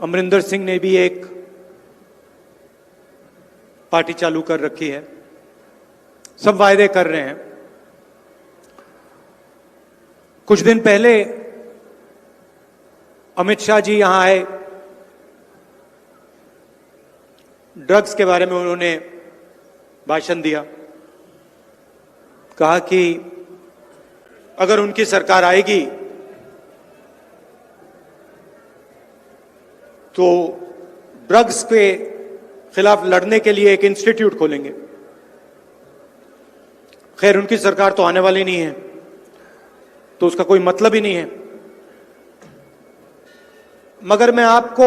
अमरिंदर सिंह ने भी एक पार्टी चालू कर रखी है। सब वायदे कर रहे हैं। कुछ दिन पहले अमित शाह जी यहां आए, ड्रग्स के बारे में उन्होंने भाषण दिया। कहा कि अगर उनकी सरकार आएगी तो ड्रग्स के खिलाफ लड़ने के लिए एक इंस्टीट्यूट खोलेंगे। खैर, उनकी सरकार तो आने वाली नहीं है, तो उसका कोई मतलब ही नहीं है। मगर मैं आपको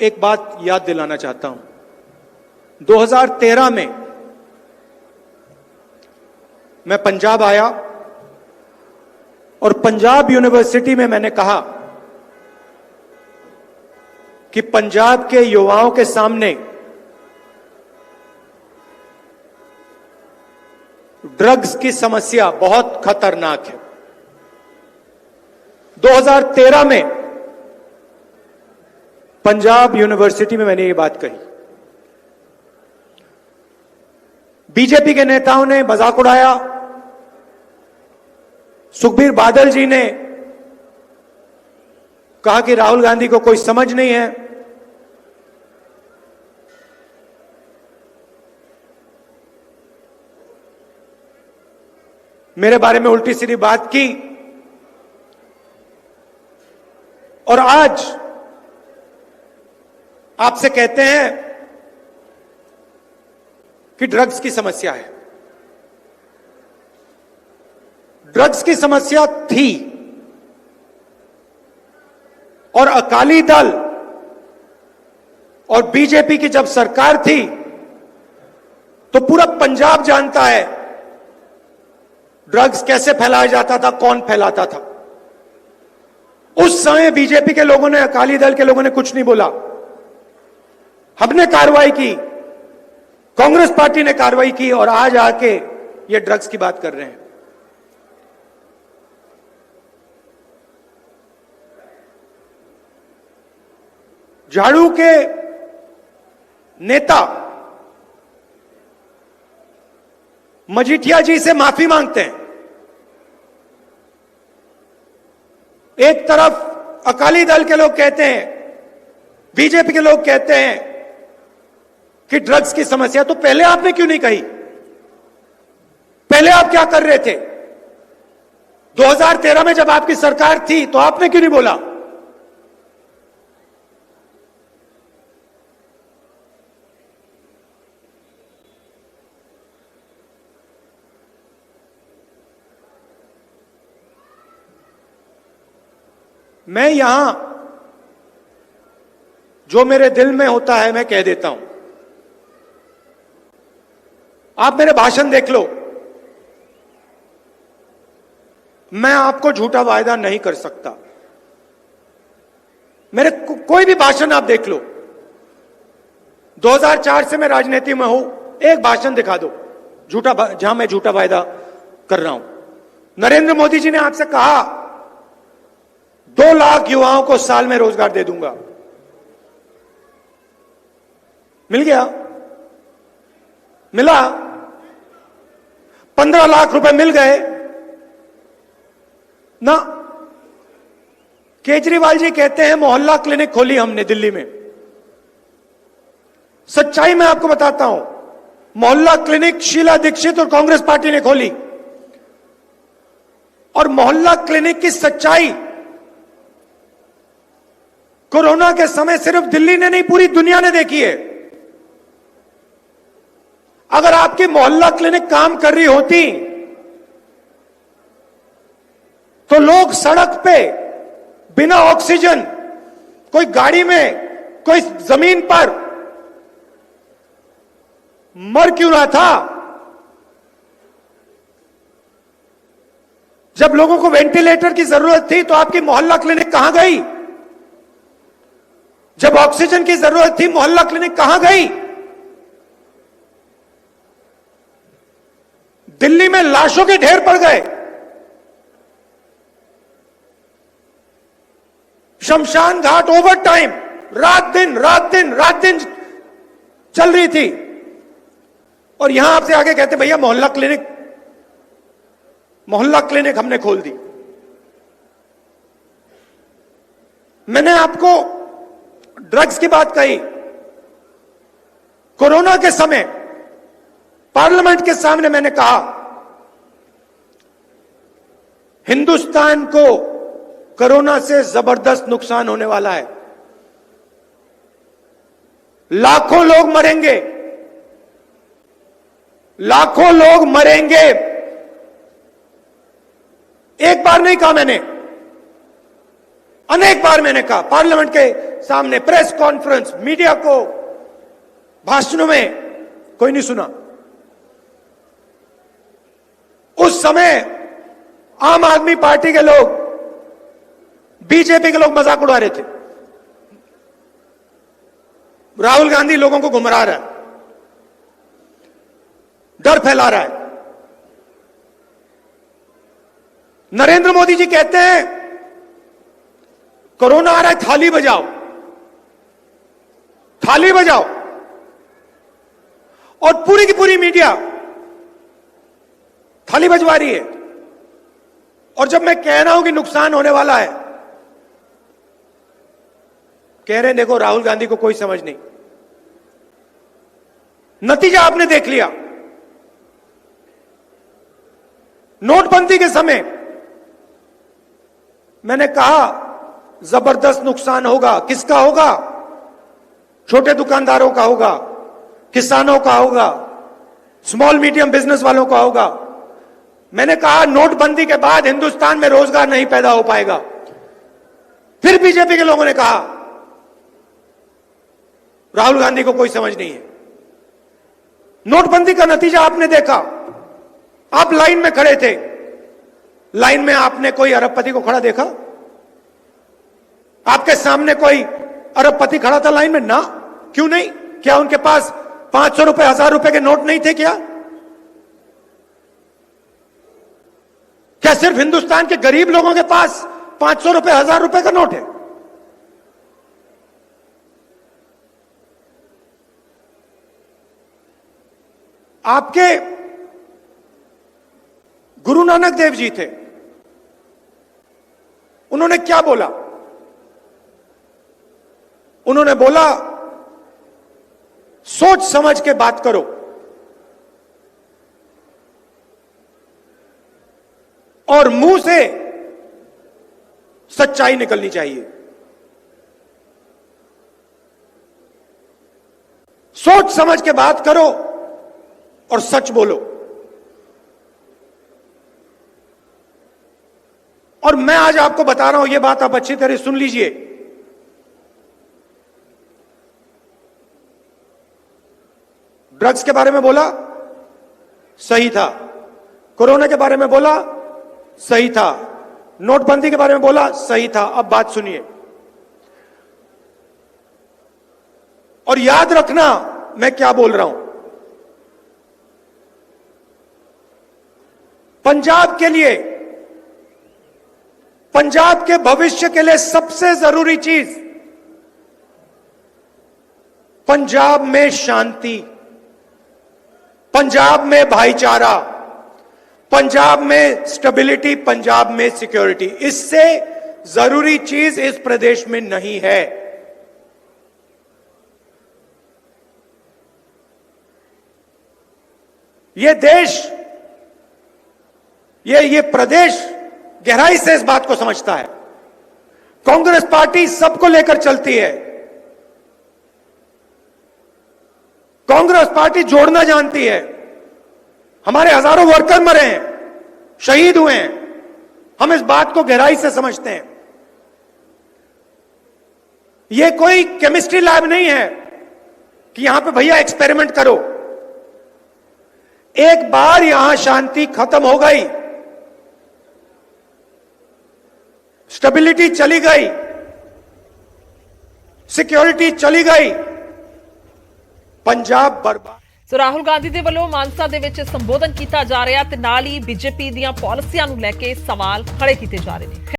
एक बात याद दिलाना चाहता हूं। 2013 में मैं पंजाब आया और पंजाब यूनिवर्सिटी में मैंने कहा कि पंजाब के युवाओं के सामने ड्रग्स की समस्या बहुत खतरनाक है। 2013 में पंजाब यूनिवर्सिटी में मैंने ये बात कही। बीजेपी के नेताओं ने मजाक उड़ाया। सुखबीर बादल जी ने कहा कि राहुल गांधी को कोई समझ नहीं है। मेरे बारे में उल्टी सीधी बात की। और आज आपसे कहते हैं कि ड्रग्स की समस्या है। ड्रग्स की समस्या थी और अकाली दल और बीजेपी की जब सरकार थी तो पूरा पंजाब जानता है ड्रग्स कैसे फैलाया जाता था, कौन फैलाता था। उस समय बीजेपी के लोगों ने, अकाली दल के लोगों ने कुछ नहीं बोला। हमने कार्रवाई की, कांग्रेस पार्टी ने कार्रवाई की और आज आके ये ड्रग्स की बात कर रहे हैं। झाड़ू के नेता मजीठिया जी से माफी मांगते हैं। एक तरफ अकाली दल के लोग कहते हैं, बीजेपी के लोग कहते हैं कि ड्रग्स की समस्या, तो पहले आपने क्यों नहीं कही? पहले आप क्या कर रहे थे? 2013 में जब आपकी सरकार थी तो आपने क्यों नहीं बोला? मैं यहां जो मेरे दिल में होता है मैं कह देता हूं। आप मेरे भाषण देख लो। मैं आपको झूठा वायदा नहीं कर सकता। मेरे कोई भी भाषण आप देख लो। 2004 से मैं राजनीति में हूं, एक भाषण दिखा दो झूठा, जहां मैं झूठा वायदा कर रहा हूं। नरेंद्र मोदी जी ने आपसे कहा 2 लाख युवाओं को साल में रोजगार दे दूंगा। मिल गया? मिला? 15 लाख रुपए मिल गए ना। केजरीवाल जी कहते हैं मोहल्ला क्लिनिक खोली हमने दिल्ली में। सच्चाई मैं आपको बताता हूं, मोहल्ला क्लिनिक शीला दीक्षित और कांग्रेस पार्टी ने खोली। और मोहल्ला क्लिनिक की सच्चाई कोरोना के समय सिर्फ दिल्ली ने नहीं, पूरी दुनिया ने देखी है। अगर आपकी मोहल्ला क्लिनिक काम कर रही होती तो लोग सड़क पे बिना ऑक्सीजन, कोई गाड़ी में, कोई जमीन पर मर क्यों रहा था? जब लोगों को वेंटिलेटर की जरूरत थी तो आपकी मोहल्ला क्लिनिक कहां गई? जब ऑक्सीजन की जरूरत थी मोहल्ला क्लिनिक कहां गई? दिल्ली में लाशों के ढेर पड़ गए। शमशान घाट ओवर टाइम रात दिन चल रही थी। और यहां आपसे आगे कहते भैया मोहल्ला क्लिनिक हमने खोल दी। मैंने आपको ड्रग्स की बात कही। कोरोना के समय पार्लियामेंट के सामने मैंने कहा हिंदुस्तान को कोरोना से जबरदस्त नुकसान होने वाला है, लाखों लोग मरेंगे। एक बार नहीं कहा मैंने, अनेक बार मैंने कहा पार्लियामेंट के सामने, प्रेस कॉन्फ्रेंस, मीडिया को, भाषणों में, कोई नहीं सुना। उस समय आम आदमी पार्टी के लोग, बीजेपी के लोग मजाक उड़ा रहे थे। राहुल गांधी लोगों को गुमराह रहा है, डर फैला रहा है। नरेंद्र मोदी जी कहते हैं कोरोना आ रहा है, थाली बजाओ। और पूरी की पूरी मीडिया थाली बजवा रही है। और जब मैं कह रहा हूं कि नुकसान होने वाला है, कह रहे हैं देखो राहुल गांधी को कोई समझ नहीं। नतीजा आपने देख लिया। नोटबंदी के समय मैंने कहा जबरदस्त नुकसान होगा। किसका होगा? छोटे दुकानदारों का होगा, किसानों का होगा, स्मॉल मीडियम बिजनेस वालों का होगा। मैंने कहा नोटबंदी के बाद हिंदुस्तान में रोजगार नहीं पैदा हो पाएगा। फिर बीजेपी के लोगों ने कहा राहुल गांधी को कोई समझ नहीं है। नोटबंदी का नतीजा आपने देखा। आप लाइन में खड़े थे, लाइन में आपने कोई अरबपति को खड़ा देखा? आपके सामने कोई अरबपति खड़ा था लाइन में? ना, क्यों नहीं? क्या उनके पास 500 रुपए, 1000 रुपए के नोट नहीं थे क्या? क्या सिर्फ हिंदुस्तान के गरीब लोगों के पास 500 रुपए, 1000 रुपए का नोट है? आपके गुरु नानक देव जी थे, उन्होंने क्या बोला? उन्होंने बोला सोच समझ के बात करो। और मुंह से सच्चाई निकलनी चाहिए। सोच समझ के बात करो और सच बोलो। और मैं आज आपको बता रहा हूं, यह बात आप अच्छी तरह सुन लीजिए। ड्रग्स के बारे में बोला, सही था। कोरोना के बारे में बोला, सही था। नोटबंदी के बारे में बोला, सही था। अब बात सुनिए और याद रखना मैं क्या बोल रहा हूं। पंजाब के लिए, पंजाब के भविष्य के लिए सबसे जरूरी चीज पंजाब में शांति, पंजाब में भाईचारा, पंजाब में स्टेबिलिटी, पंजाब में सिक्योरिटी। इससे जरूरी चीज इस प्रदेश में नहीं है। यह देश, ये प्रदेश गहराई से इस बात को समझता है। कांग्रेस पार्टी सबको लेकर चलती है। कांग्रेस पार्टी जोड़ना जानती है। हमारे हजारों वर्कर मरे हैं, शहीद हुए हैं, हम इस बात को गहराई से समझते हैं। यह कोई केमिस्ट्री लैब नहीं है कि यहां पे भैया एक्सपेरिमेंट करो। एक बार यहां शांति खत्म हो गई, स्टेबिलिटी चली गई, सिक्योरिटी चली गई, पंजाब बर्बाद। सो राहुल गांधी ਦੇ ਵੱਲੋਂ ਮਾਨਸਾ ਦੇ ਵਿੱਚ ਸੰਬੋਧਨ ਕੀਤਾ ਜਾ ਰਿਹਾ ਤੇ ਨਾਲ ਹੀ ਬੀਜੇਪੀ ਦੀਆਂ ਪਾਲਿਸੀਆਂ ਨੂੰ ਲੈ ਕੇ ਸਵਾਲ ਖੜੇ ਕੀਤੇ ਜਾ ਰਹੇ ਨੇ।